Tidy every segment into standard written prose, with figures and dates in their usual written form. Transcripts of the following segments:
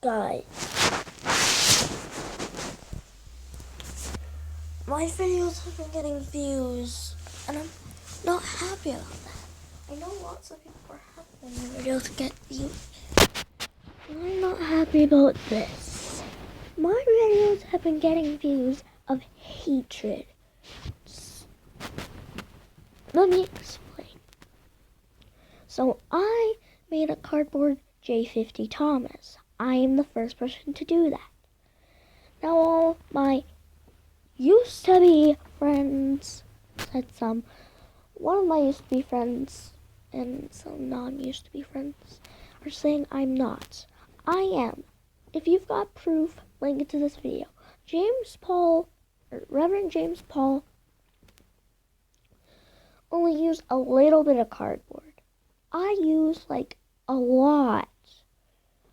Guys, my videos have been getting views, and I'm not happy about that. I know lots of people are happy when their videos get views. I'm not happy about this. My videos have been getting views of hatred. Let me explain. So I made a cardboard J50 Thomas. I am the first person to do that. Now all my used to be friends, one of my used to be friends and some non-used to be friends are saying I'm not. I am. If you've got proof, link it to this video. Reverend James Paul only used a little bit of cardboard. I use like a lot.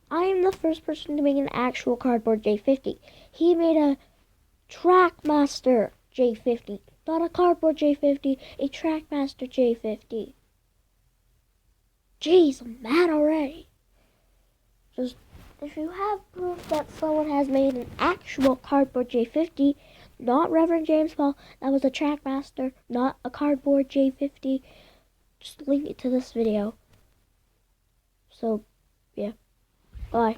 I am the first person to make an actual cardboard J50. He made a Trackmaster J50, not a cardboard J50, a Trackmaster J50. Jeez, I'm mad already. Just, if you have proof that someone has made an actual cardboard J50, not Reverend James Paul, that was a Trackmaster, not a cardboard J50, just link it to this video. So, yeah. Bye.